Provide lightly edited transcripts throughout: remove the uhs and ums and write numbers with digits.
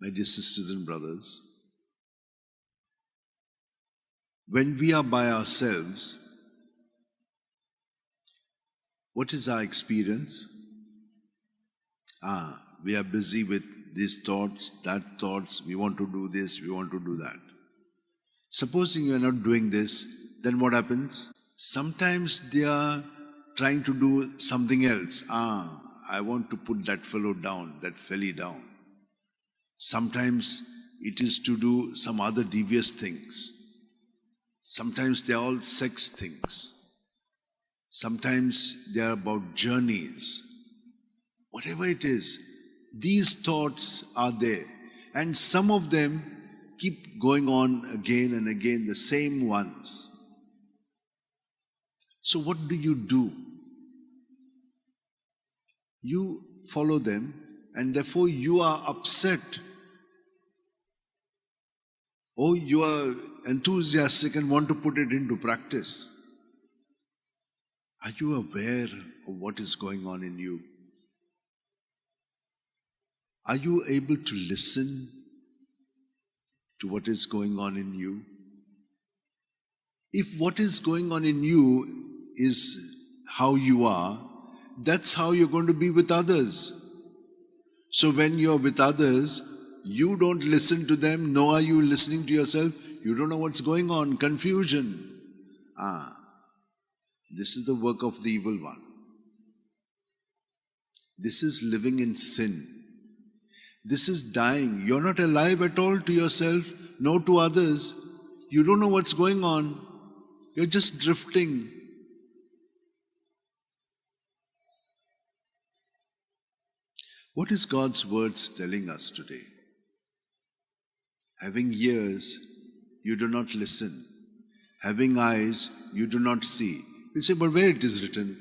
My dear sisters and brothers, when we are by ourselves, what is our experience? We are busy with these thoughts, that thoughts, we want to do this, we want to do that. Supposing you are not doing this, then what happens? Sometimes they are trying to do something else. I want to put that fellow down, that felly down. Sometimes it is to do some other devious things. Sometimes they are all sex things. Sometimes they are about journeys. Whatever it is, these thoughts are there. And some of them keep going on again and again, the same ones. So what do? You follow them, and therefore you are upset. Oh, you are enthusiastic and want to put it into practice. Are you aware of what is going on in you? Are you able to listen to what is going on in you? If what is going on in you is how you are, that's how you're going to be with others. So when you're with others, you don't listen to them, nor are you listening to yourself. You don't know what's going on. Confusion. This is the work of the evil one. This is living in sin. This is dying. You're not alive at all to yourself, nor to others. You don't know what's going on. You're just drifting. What is God's words telling us today? Having ears, you do not listen. Having eyes, you do not see. You say, but where it is written?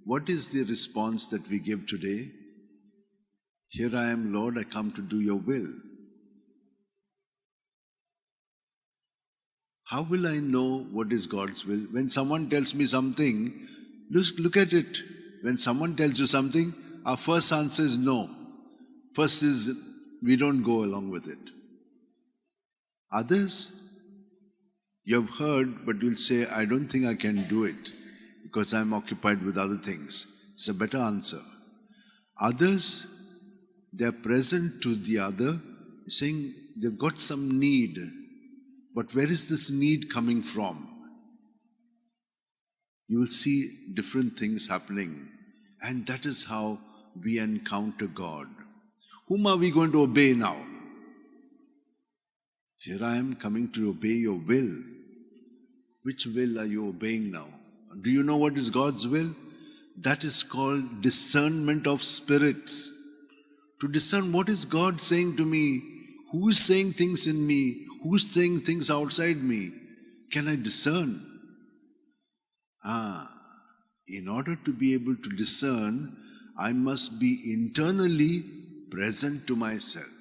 What is the response that we give today? Here I am, Lord, I come to do your will. How will I know what is God's will? When someone tells me something, look at it. When someone tells you something, our first answer is no. First is, we don't go along with it. Others, you have heard, but you'll say, I don't think I can do it because I'm occupied with other things. It's a better answer. Others, they are present to the other, saying they've got some need. But where is this need coming from? You will see different things happening. And that is how we encounter God. Whom are we going to obey now? Here I am coming to obey your will. Which will are you obeying now? Do you know what is God's will? That is called discernment of spirits. To discern what is God saying to me, who is saying things in me, who is saying things outside me. Can I discern? In order to be able to discern, I must be internally present to myself.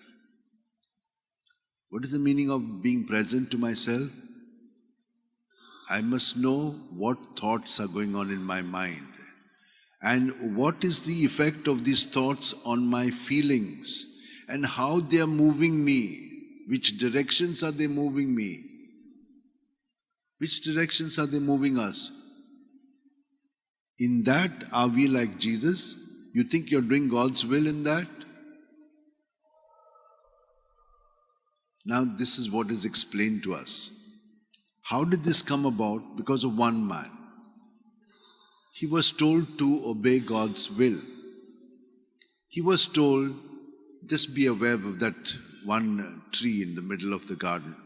What is the meaning of being present to myself? I must know what thoughts are going on in my mind. And what is the effect of these thoughts on my feelings and how they are moving me? Which directions are they moving me? Which directions are they moving us? In that, are we like Jesus? You think you're doing God's will in that? Now, this is what is explained to us. How did this come about? Because of one man. He was told to obey God's will. He was told, just be aware of that one tree in the middle of the garden.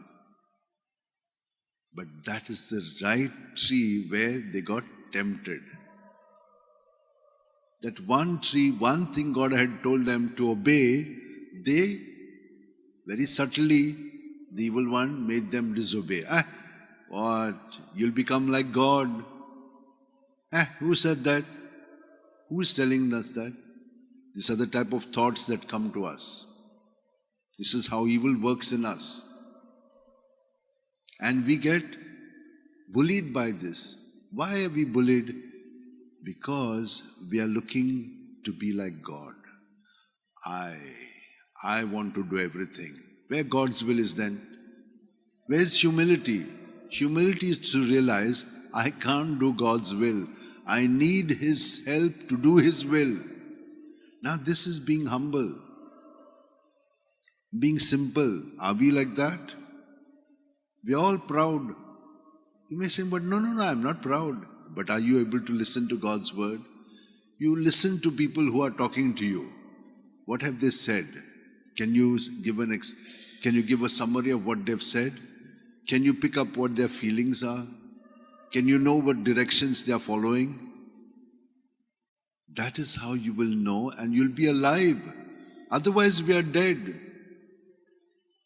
But that is the right tree where they got tempted. That one tree, one thing God had told them to obey, they very subtly, the evil one made them disobey. What? You'll become like God. Who said that? Who is telling us that? These are the type of thoughts that come to us. This is how evil works in us. And we get bullied by this. Why are we bullied? Because we are looking to be like God. I want to do everything. Where God's will is then? Where's humility? Humility is to realize I can't do God's will. I need His help to do His will. Now this is being humble, being simple. Are we like that? We are all proud. You may say, but no, I'm not proud. But are you able to listen to God's word? You listen to people who are talking to you. What have they said? Can you give a summary of what they've said? Can you pick up what their feelings are? Can you know what directions they are following? That is how you will know, and you'll be alive. Otherwise, we are dead.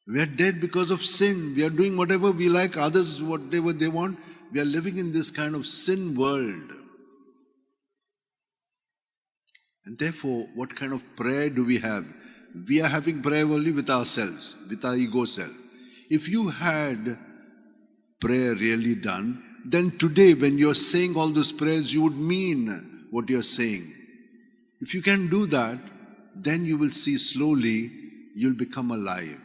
We are dead because of sin. We are doing whatever we like, others whatever they want. We are living in this kind of sin world. And therefore, what kind of prayer do we have? We are having prayer only with ourselves, with our ego self. If you had prayer really done, then today when you're saying all those prayers, you would mean what you're saying. If you can do that, then you will see slowly you'll become alive.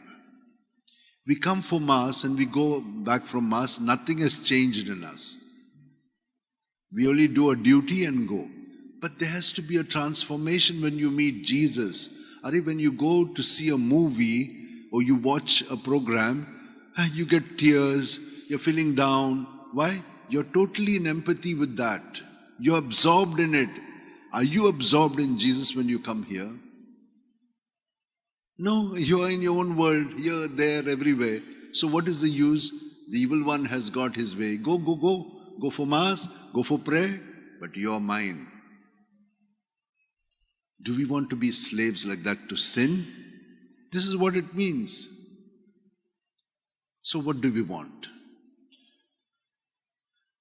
We come for Mass and we go back from Mass, nothing has changed in us. We only do a duty and go. But there has to be a transformation when you meet Jesus. Or when you go to see a movie or you watch a program, you get tears, you're feeling down. Why? You're totally in empathy with that. You're absorbed in it. Are you absorbed in Jesus when you come here? No, you are in your own world, here, there, everywhere. So what is the use? The evil one has got his way. Go. Go for Mass, go for prayer, but you're mine. Do we want to be slaves like that to sin? This is what it means. So what do we want?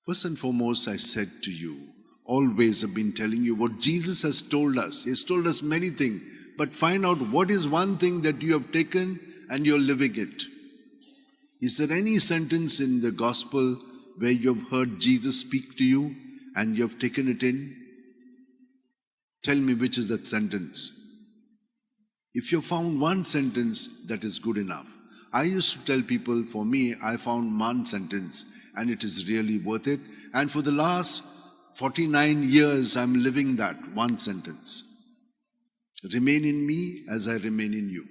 First and foremost, I said to you, always I've been telling you what Jesus has told us. He has told us many things. But find out what is one thing that you have taken and you're living it. Is there any sentence in the gospel where you have heard Jesus speak to you and you have taken it in? Tell me which is that sentence. If you found one sentence, that is good enough. I used to tell people, for me, I found one sentence and it is really worth it. And for the last 49 years, I'm living that one sentence. Remain in me as I remain in you.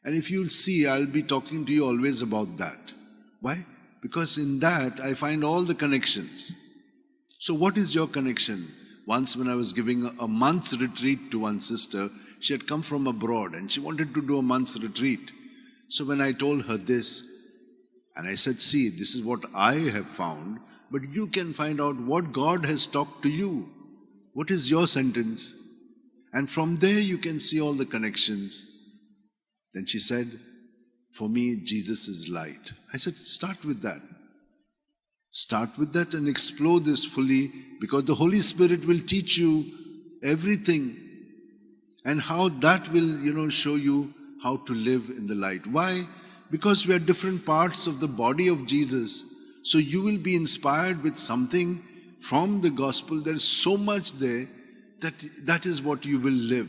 And if you'll see, I'll be talking to you always about that. Why? Because in that, I find all the connections. So what is your connection? Once when I was giving a month's retreat to one sister, she had come from abroad and she wanted to do a month's retreat. So when I told her this, and I said, see, this is what I have found, but you can find out what God has talked to you. What is your sentence? And from there you can see all the connections. Then she said, for me, Jesus is light. I said, start with that. Start with that and explore this fully, because the Holy Spirit will teach you everything and how that will, show you how to live in the light. Why? Because we are different parts of the body of Jesus. So you will be inspired with something from the gospel. There is so much there that is what you will live.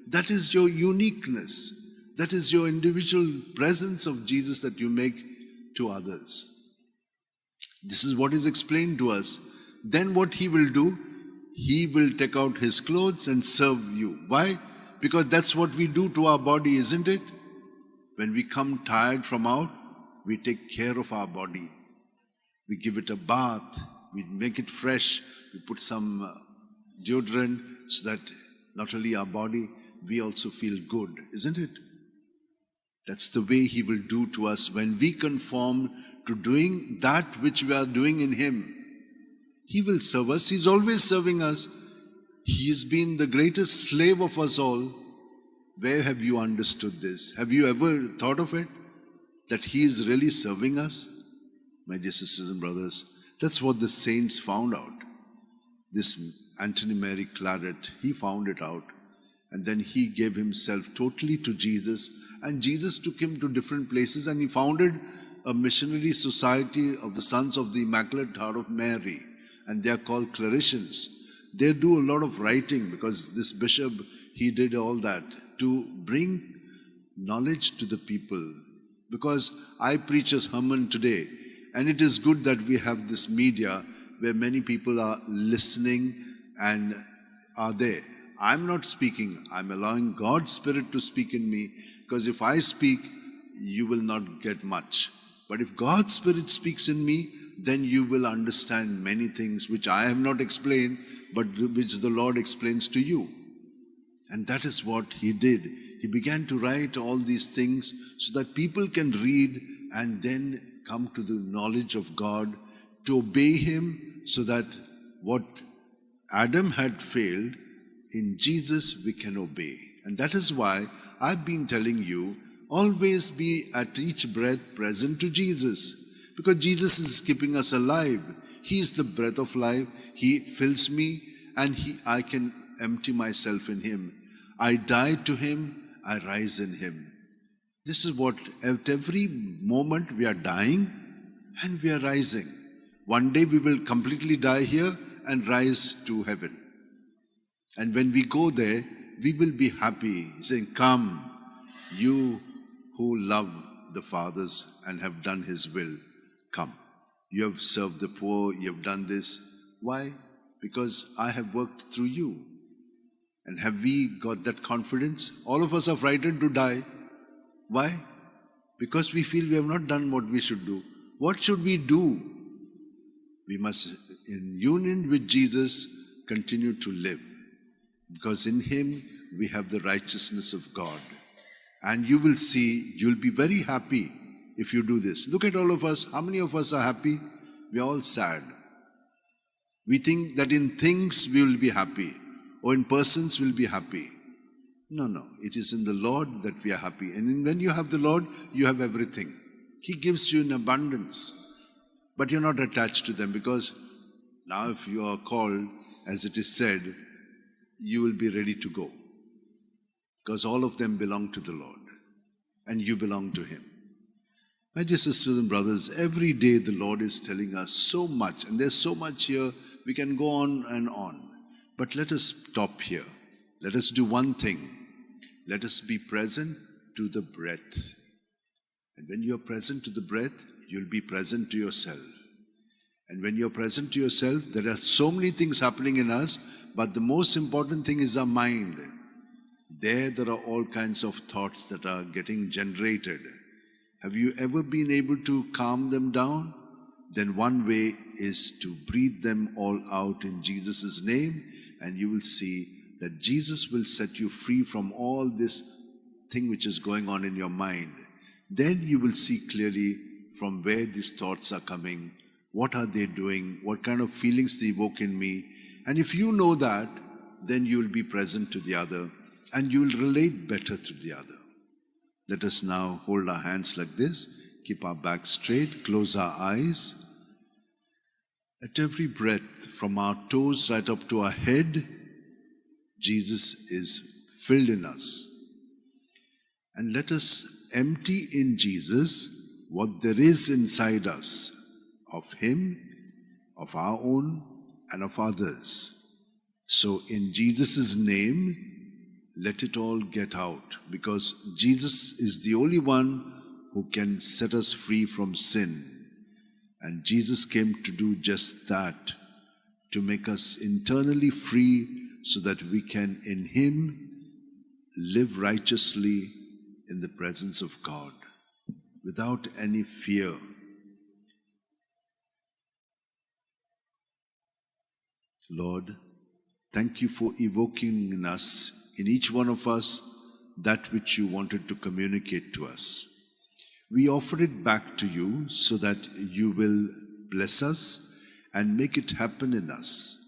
That is your uniqueness. That is your individual presence of Jesus that you make to others. This is what is explained to us. Then what He will do? He will take out His clothes and serve you. Why? Because that's what we do to our body, isn't it? When we come tired from out, we take care of our body. We give it a bath. We make it fresh. We put some deodorant so that not only our body, we also feel good, isn't it? That's the way He will do to us when we conform to doing that which we are doing in Him. He will serve us. He's always serving us. He has been the greatest slave of us all. Where have you understood this? Have you ever thought of it? That He is really serving us? My dear sisters and brothers, that's what the saints found out. This Anthony Mary Claret, he found it out. And then he gave himself totally to Jesus. And Jesus took him to different places and he founded a missionary society of the Sons of the Immaculate Heart of Mary. And they are called Claretians. They do a lot of writing because this bishop, he did all that to bring knowledge to the people. Because I preach a sermon today, and it is good that we have this media where many people are listening and are there. I'm not speaking. I'm allowing God's Spirit to speak in me, because if I speak, you will not get much. But if God's Spirit speaks in me, then you will understand many things which I have not explained, but which the Lord explains to you. And that is what he did. He began to write all these things so that people can read and then come to the knowledge of God, to obey him, so that what Adam had failed, in Jesus we can obey. And that is why I've been telling you, always be at each breath present to Jesus. Because Jesus is keeping us alive. He is the breath of life. He fills me, and I can empty myself in him. I die to him, I rise in him. This is what, at every moment we are dying and we are rising. One day we will completely die here and rise to heaven. And when we go there, we will be happy, saying, "Come, you who love the fathers and have done his will, come. You have served the poor, you have done this." Why? Because I have worked through you. And have we got that confidence? All of us are frightened to die. Why? Because we feel we have not done what we should do. What should we do? We must, in union with Jesus, continue to live. Because in him we have the righteousness of God. And you will see, you'll be very happy if you do this. Look at all of us. How many of us are happy? We are all sad. We think that in things we will be happy, or in persons we'll be happy. No. It is in the Lord that we are happy. And when you have the Lord, you have everything. He gives you in abundance. But you're not attached to them, because now if you are called, as it is said, you will be ready to go. Because all of them belong to the Lord, and you belong to him. My dear sisters and brothers, every day the Lord is telling us so much, and there's so much here, we can go on and on. But let us stop here. Let us do one thing. Let us be present to the breath. And when you're present to the breath, you'll be present to yourself. And when you're present to yourself, there are so many things happening in us, but the most important thing is our mind. There are all kinds of thoughts that are getting generated. Have you ever been able to calm them down? Then one way is to breathe them all out in Jesus' name, and you will see that Jesus will set you free from all this thing which is going on in your mind. Then you will see clearly from where these thoughts are coming, what are they doing, what kind of feelings they evoke in me. And if you know that, then you will be present to the other, and you will relate better to the other. Let us now hold our hands like this, keep our back straight, close our eyes. At every breath, from our toes right up to our head, Jesus is filled in us. And let us empty in Jesus what there is inside us, of him, of our own, and of others. So in Jesus' name, let it all get out, because Jesus is the only one who can set us free from sin. And Jesus came to do just that, to make us internally free, so that we can in him live righteously in the presence of God, without any fear. Lord, thank you for evoking in us, in each one of us, that which you wanted to communicate to us. We offer it back to you so that you will bless us and make it happen in us.